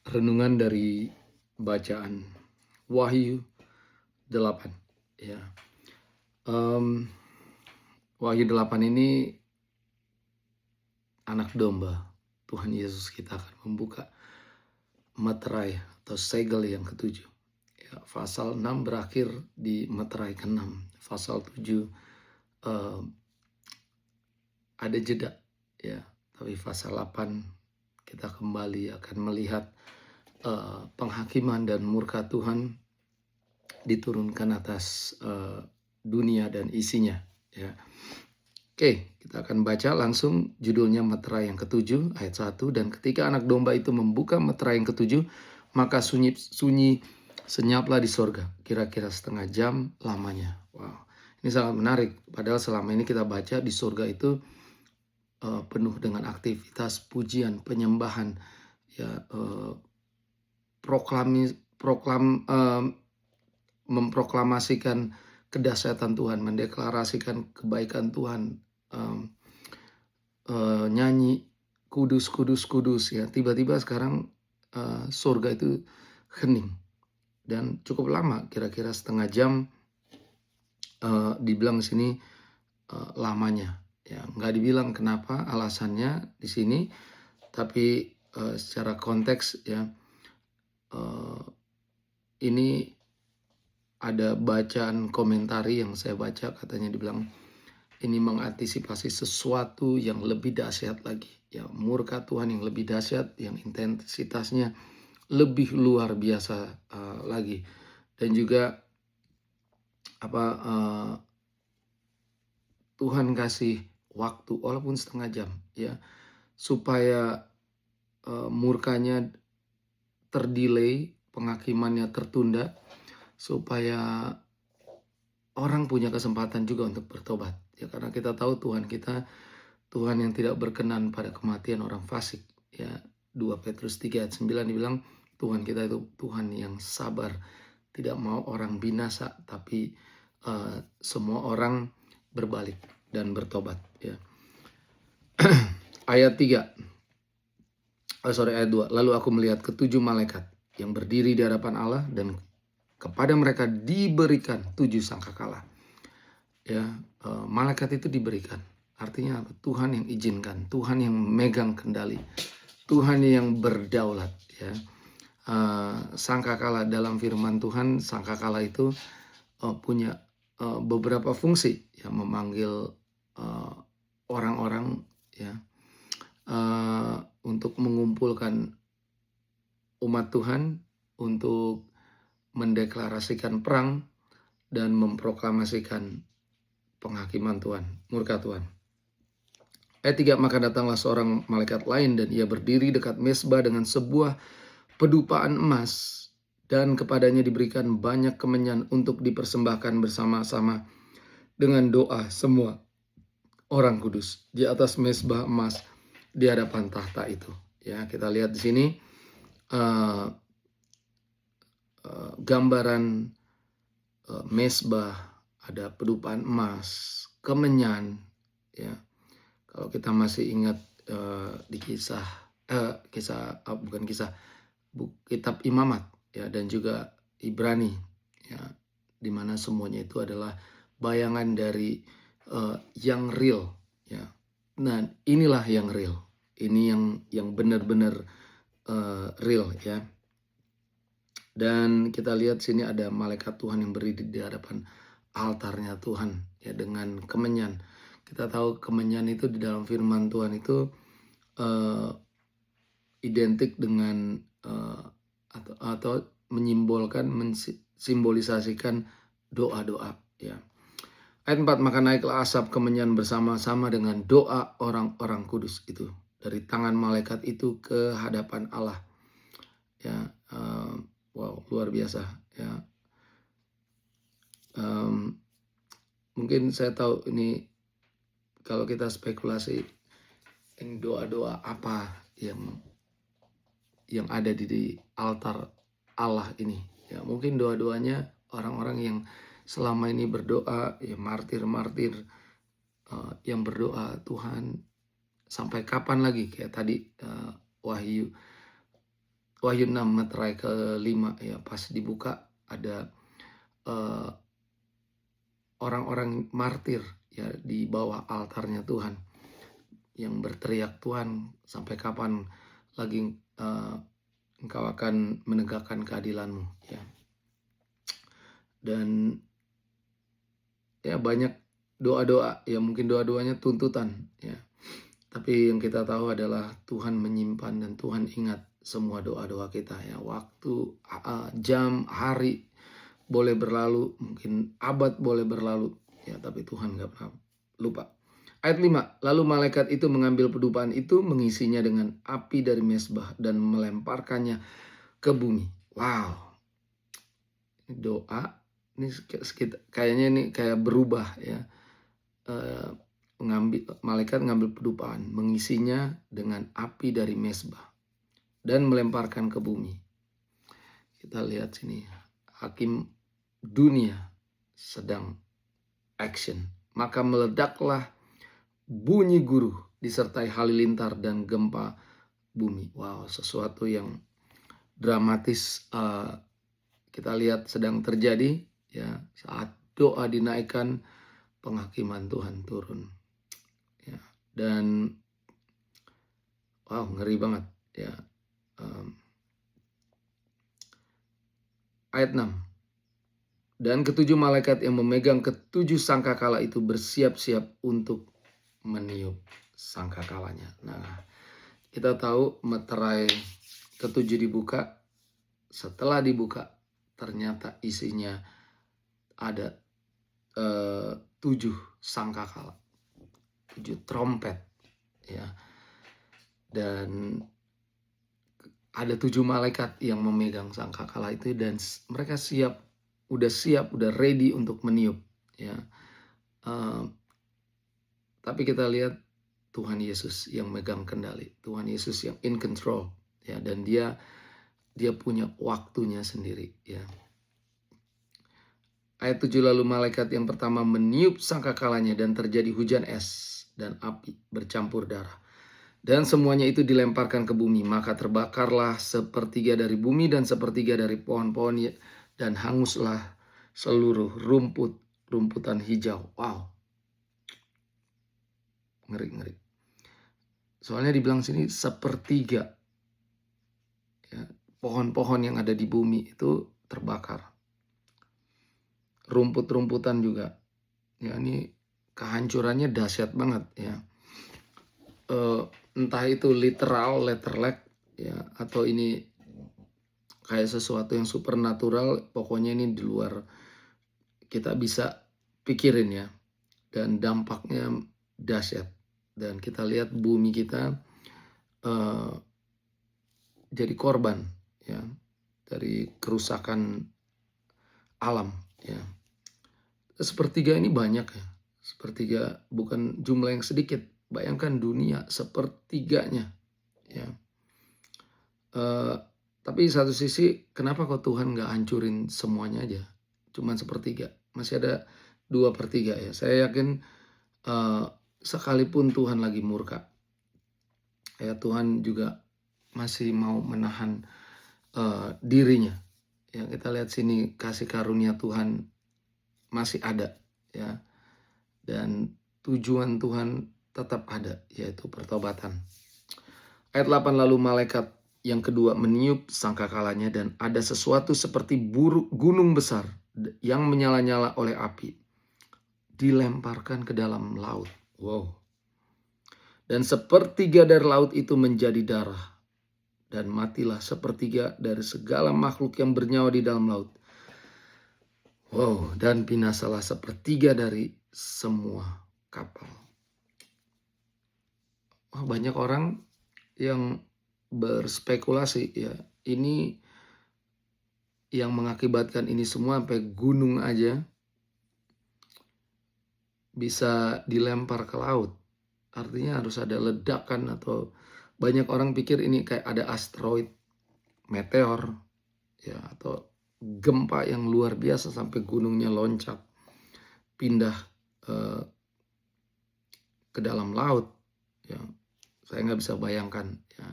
Renungan dari bacaan Wahyu 8 ya. Wahyu 8 ini anak domba Tuhan Yesus kita akan membuka meterai atau segel yang ketujuh. Ya, pasal 6 berakhir di meterai ke-6. Pasal 7 ada jeda ya, tapi pasal 8 kita kembali akan melihat penghakiman dan murka Tuhan diturunkan atas dunia dan isinya ya. Oke, kita akan baca langsung judulnya meterai yang ketujuh ayat 1. Dan ketika anak domba itu membuka meterai yang ketujuh, maka sunyi senyaplah di sorga, kira-kira setengah jam lamanya. Wow, ini sangat menarik. Padahal selama ini kita baca di sorga itu penuh dengan aktivitas pujian, penyembahan, ya, memproklamasikan kedahsyatan Tuhan, mendeklarasikan kebaikan Tuhan, nyanyi kudus kudus kudus ya. Tiba-tiba sekarang surga itu hening dan cukup lama, kira-kira setengah jam. Dibilang di sini lamanya ya, nggak dibilang kenapa alasannya di sini, tapi secara konteks ya, ini ada bacaan komentari yang saya baca, katanya dibilang ini mengantisipasi sesuatu yang lebih dahsyat lagi ya, murka Tuhan yang lebih dahsyat, yang intensitasnya lebih luar biasa lagi. Dan juga Tuhan kasih waktu walaupun setengah jam ya, supaya murkanya terdelay, penghakimannya tertunda, supaya orang punya kesempatan juga untuk bertobat ya, karena kita tahu Tuhan kita Tuhan yang tidak berkenan pada kematian orang fasik ya. 2 Petrus 3 ayat 9 dibilang Tuhan kita itu Tuhan yang sabar, tidak mau orang binasa, tapi semua orang berbalik dan bertobat ya. Ayat 2. Lalu aku melihat ketujuh malaikat yang berdiri di hadapan Allah, dan kepada mereka diberikan 7 sangkakala. Ya, malaikat itu diberikan. Artinya apa? Tuhan yang izinkan, Tuhan yang megang kendali, Tuhan yang berdaulat ya. Sangkakala dalam firman Tuhan, sangkakala itu punya beberapa fungsi ya, memanggil orang-orang ya, untuk mengumpulkan umat Tuhan, untuk mendeklarasikan perang dan memproklamasikan penghakiman Tuhan, murka Tuhan. Ayat 3, maka datanglah seorang malaikat lain dan ia berdiri dekat mezbah dengan sebuah pedupaan emas, dan kepadanya diberikan banyak kemenyan untuk dipersembahkan bersama-sama dengan doa semua orang kudus di atas mezbah emas di hadapan tahta itu. Ya, kita lihat di sini gambaran mezbah, ada pedupaan emas, kemenyan ya. Kalau kita masih ingat di kitab Imamat ya, dan juga Ibrani ya, di mana semuanya itu adalah bayangan dari yang real ya. Nah, inilah yang real. Ini yang benar-benar real ya. Dan kita lihat sini ada malaikat Tuhan yang berdiri di hadapan altarnya Tuhan ya, dengan kemenyan. Kita tahu kemenyan itu di dalam firman Tuhan itu identik dengan atau menyimbolkan, mensimbolisasikan doa-doa ya. Ayat 4, maka naiklah asap kemenyan bersama-sama dengan doa orang-orang kudus itu dari tangan malaikat itu ke hadapan Allah ya. Wow, luar biasa ya. Mungkin saya tahu ini kalau kita spekulasi, ini doa-doa apa yang ada di altar Allah ini ya. Mungkin doa-doanya orang-orang yang selama ini berdoa ya, martir-martir yang berdoa, Tuhan sampai kapan lagi, kayak tadi Wahyu 6 materai ke-5 ya, pas dibuka ada eh, orang-orang martir ya di bawah altarnya Tuhan yang berteriak, Tuhan sampai kapan lagi engkau akan menegakkan keadilan-Mu ya. Dan ya banyak doa-doa ya, mungkin doa-doanya tuntutan ya. Tapi yang kita tahu adalah Tuhan menyimpan dan Tuhan ingat semua doa-doa kita ya. Waktu, jam, hari boleh berlalu, mungkin abad boleh berlalu ya, tapi Tuhan gak pernah lupa. Ayat 5, lalu malaikat itu mengambil pedupaan itu, mengisinya dengan api dari mezbah dan melemparkannya ke bumi. Wow, doa ini kayaknya ini kayak berubah ya. Malaikat ngambil pedupaan, mengisinya dengan api dari mezbah dan melemparkan ke bumi. Kita lihat sini, hakim dunia sedang action. Maka meledaklah bunyi guruh disertai halilintar dan gempa bumi. Wow, sesuatu yang dramatis kita lihat sedang terjadi ya, saat doa dinaikkan, penghakiman Tuhan turun ya. Dan wow, ngeri banget ya. Ayat 6, dan ketujuh malaikat yang memegang ketujuh sangkakala itu bersiap-siap untuk meniup sangkakalanya. Nah, kita tahu meterai ketujuh dibuka. Setelah dibuka, ternyata isinya ada 7 sangkakala, 7 trompet ya. Dan ada 7 malaikat yang memegang sangkakala itu, dan mereka udah ready untuk meniup ya. Tapi kita lihat Tuhan Yesus yang megang kendali, Tuhan Yesus yang in control ya, dan dia punya waktunya sendiri ya. Ayat 7, lalu malaikat yang pertama meniup sangkakalanya dan terjadi hujan es dan api bercampur darah. Dan semuanya itu dilemparkan ke bumi, maka terbakarlah sepertiga dari bumi dan sepertiga dari pohon-pohon dan hanguslah seluruh rumputan hijau. Wow. Ngeri. Soalnya dibilang sini sepertiga ya, pohon-pohon yang ada di bumi itu terbakar. Rumput-rumputan juga ya, ini kehancurannya dahsyat banget ya. Entah itu literal, letterlek ya, atau ini kayak sesuatu yang supernatural, pokoknya ini di luar kita bisa pikirin ya. Dan dampaknya dahsyat. Dan kita lihat bumi kita jadi korban ya dari kerusakan alam ya. Sepertiga ini banyak ya. Sepertiga bukan jumlah yang sedikit. Bayangkan dunia sepertiganya ya. Tapi satu sisi, kenapa kok Tuhan gak hancurin semuanya aja? Cuman sepertiga. Masih ada 2/3 ya. Saya yakin sekalipun Tuhan lagi murka ya, Tuhan juga masih mau menahan dirinya ya. Kita lihat sini, kasih karunia Tuhan masih ada ya, dan tujuan Tuhan tetap ada, yaitu pertobatan. Ayat 8, lalu malaikat yang kedua meniup sangkakalanya dan ada sesuatu seperti gunung besar yang menyala-nyala oleh api dilemparkan ke dalam laut. Wow. Dan sepertiga dari laut itu menjadi darah, dan matilah sepertiga dari segala makhluk yang bernyawa di dalam laut. Wow, dan binasalah sepertiga dari semua kapal. Banyak orang yang berspekulasi ya, ini yang mengakibatkan ini semua sampai gunung aja bisa dilempar ke laut. Artinya harus ada ledakan, atau banyak orang pikir ini kayak ada asteroid, meteor ya, atau gempa yang luar biasa sampai gunungnya loncat pindah ke dalam laut ya. Saya nggak bisa bayangkan ya.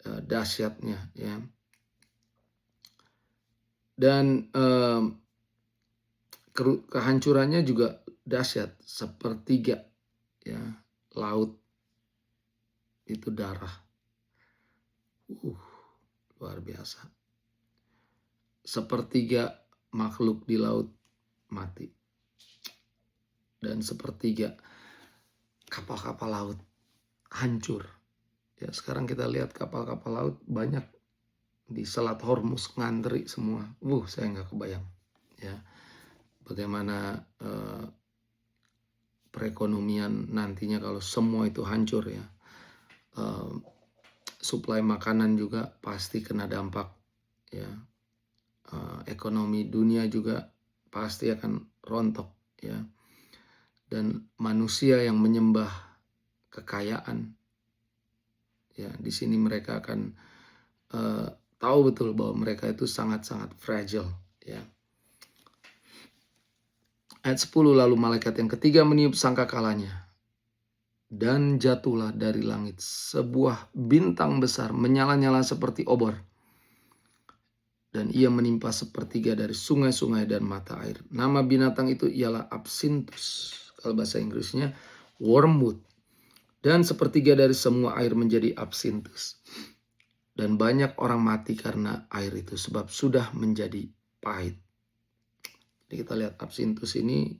dahsyatnya, ya. Dan kehancurannya juga dahsyat, sepertiga, ya, laut itu darah. Luar biasa. Sepertiga makhluk di laut mati. Dan sepertiga kapal-kapal laut hancur. Ya, sekarang kita lihat kapal-kapal laut banyak di Selat Hormuz ngantri semua. Saya nggak kebayang, ya, bagaimana perekonomian nantinya kalau semua itu hancur, ya. Suplai makanan juga pasti kena dampak, ya. Ekonomi dunia juga pasti akan rontok, ya. Dan manusia yang menyembah kekayaan, ya, di sini mereka akan tahu betul bahwa mereka itu sangat-sangat fragile, ya. Ayat 10, lalu malaikat yang ketiga meniup sangkakalanya, dan jatuhlah dari langit sebuah bintang besar menyala-nyala seperti obor, dan ia menimpa sepertiga dari sungai-sungai dan mata air. Nama binatang itu ialah Absinthus, kalau bahasa Inggrisnya wormwood, dan sepertiga dari semua air menjadi Absinthus. Dan banyak orang mati karena air itu, sebab sudah menjadi pahit. Jadi kita lihat Absinthus ini,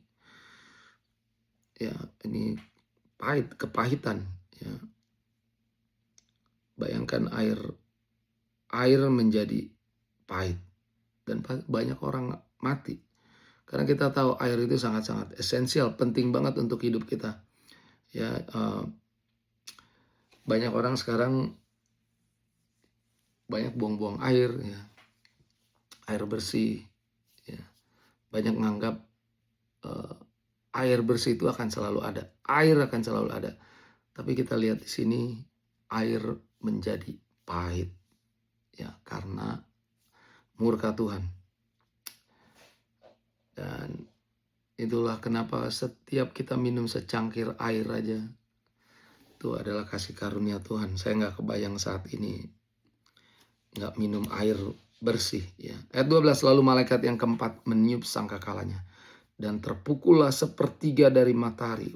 ya, ini pahit, kepahitan, ya. Bayangkan air menjadi pahit dan banyak orang mati. Karena kita tahu air itu sangat-sangat esensial, penting banget untuk hidup kita. Ya, banyak orang sekarang banyak buang-buang air, ya, air bersih, ya. Banyak menganggap air bersih itu akan selalu ada, air akan selalu ada. Tapi kita lihat di sini air menjadi pahit, ya, karena murka Tuhan. Dan itulah kenapa setiap kita minum secangkir air aja, itu adalah kasih karunia Tuhan. Saya nggak kebayang saat ini nggak minum air bersih, ya. Ayat 12, lalu malaikat yang keempat meniup sangkakalanya, dan terpukullah sepertiga dari matahari,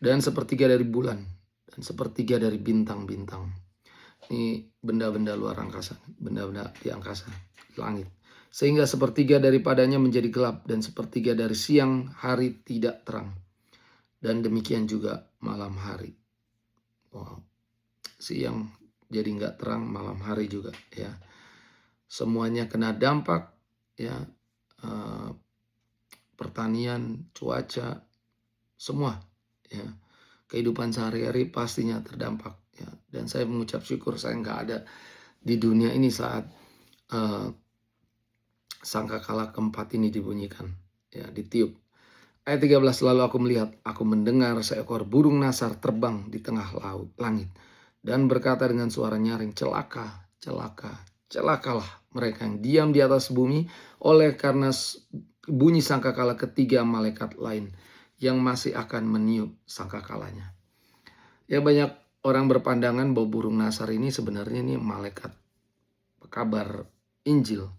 dan sepertiga dari bulan, dan sepertiga dari bintang-bintang. Ini benda-benda luar angkasa, benda-benda di angkasa, langit. Sehingga sepertiga daripadanya menjadi gelap, dan sepertiga dari siang hari tidak terang. Dan demikian juga malam hari. Siang jadi nggak terang, malam hari juga, ya. Semuanya kena dampak, ya. Pertanian, cuaca, semua, ya. Kehidupan sehari-hari pastinya terdampak, ya. Dan saya mengucap syukur saya nggak ada di dunia ini saat sangkakala keempat ini dibunyikan, ya, ditiup. Ayat 13, lalu aku melihat, aku mendengar seekor burung nasar terbang di tengah langit, dan berkata dengan suara nyaring, celaka, celaka, celakalah mereka yang diam di atas bumi, oleh karena bunyi sangkakala ketiga malaikat lain yang masih akan meniup sangkakalanya. Ya, banyak orang berpandangan bahwa burung nasar ini sebenarnya ini malaikat kabar Injil.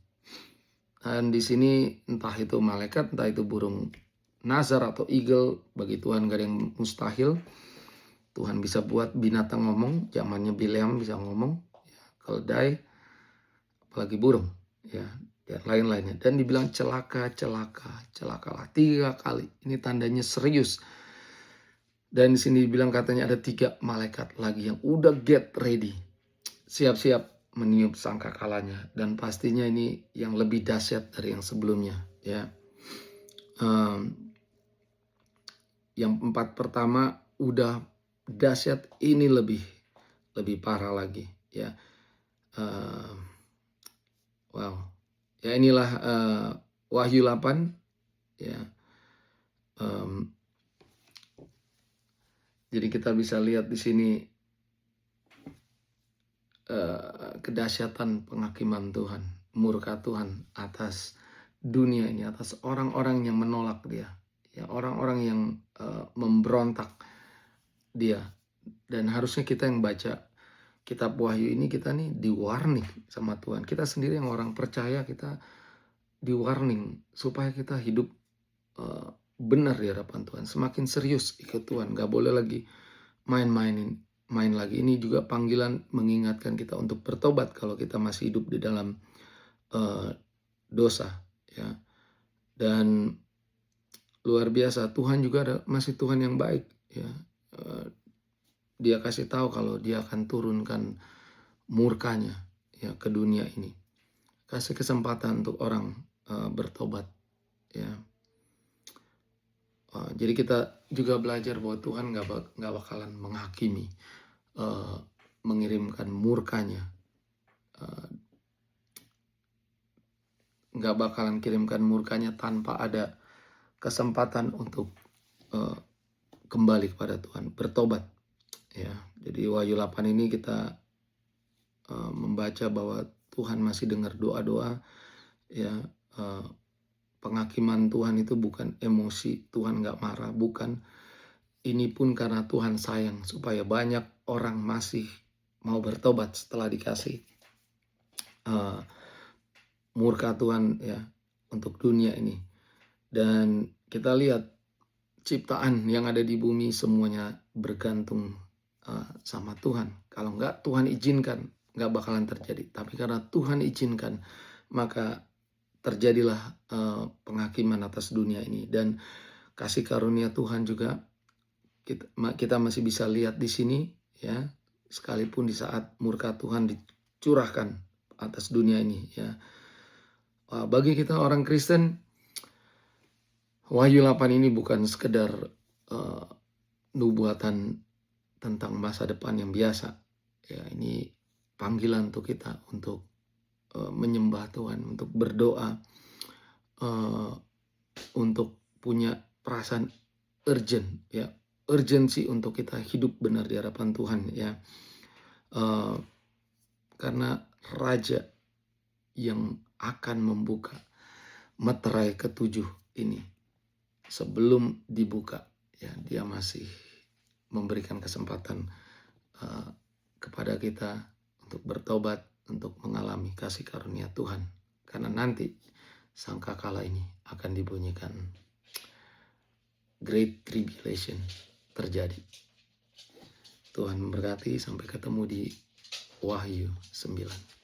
Dan di sini entah itu malaikat, entah itu burung nasar atau eagle, bagi Tuhan gak ada yang mustahil. Tuhan bisa buat binatang ngomong, zamannya Bileam bisa ngomong, ya, keledai, apalagi burung, ya, dan lain-lainnya. Dan dibilang celaka, celaka, celakalah 3 kali. Ini tandanya serius. Dan di sini dibilang katanya ada 3 malaikat lagi yang udah get ready, siap-siap meniup sangkakalanya. Dan pastinya ini yang lebih dahsyat dari yang sebelumnya, ya. Yang 4 pertama udah dahsyat, ini lebih parah lagi, ya. Ya, inilah Wahyu 8, ya. Jadi kita bisa lihat di sini kedahsyatan penghakiman Tuhan, murka Tuhan atas dunia ini, atas orang-orang yang menolak Dia, ya, orang-orang yang memberontak Dia. Dan harusnya kita yang baca kitab Wahyu ini kita nih di-warning sama Tuhan. Kita sendiri yang orang percaya, kita di-warning supaya kita hidup benar di hadapan Tuhan. Semakin serius ikut Tuhan, gak boleh lagi main lagi. Ini juga panggilan mengingatkan kita untuk bertobat kalau kita masih hidup di dalam dosa, ya. Dan luar biasa, Tuhan juga masih Tuhan yang baik, ya. Dia kasih tahu kalau dia akan turunkan murkanya, ya, ke dunia ini. Kasih kesempatan untuk orang bertobat, ya. Jadi kita juga belajar bahwa Tuhan gak bakalan menghakimi, mengirimkan murkanya, gak bakalan kirimkan murkanya tanpa ada kesempatan untuk kembali kepada Tuhan, bertobat, ya. Jadi Wahyu 8 ini kita membaca bahwa Tuhan masih dengar doa-doa, ya. Penghakiman Tuhan itu bukan emosi, Tuhan gak marah, bukan. Ini pun karena Tuhan sayang supaya banyak orang masih mau bertobat setelah dikasih murka Tuhan, ya, untuk dunia ini. Dan kita lihat ciptaan yang ada di bumi semuanya bergantung sama Tuhan. Kalau enggak Tuhan izinkan, enggak bakalan terjadi. Tapi karena Tuhan izinkan, maka terjadilah penghakiman atas dunia ini. Dan kasih karunia Tuhan juga kita masih bisa lihat di sini, ya. Sekalipun di saat murka Tuhan dicurahkan atas dunia ini, ya. Bagi kita orang Kristen, Wahyu 8 ini bukan sekedar nubuatan tentang masa depan yang biasa, ya. Ini panggilan untuk kita untuk menyembah Tuhan, untuk berdoa, untuk punya perasaan urgent, ya, urgensi untuk kita hidup benar di hadapan Tuhan, ya. Karena Raja yang akan membuka meterai ketujuh ini, sebelum dibuka, ya, dia masih memberikan kesempatan kepada kita untuk bertobat, untuk mengalami kasih karunia Tuhan. Karena nanti sangkakala ini akan dibunyikan, Great Tribulation terjadi. Tuhan memberkati, sampai ketemu di Wahyu 9.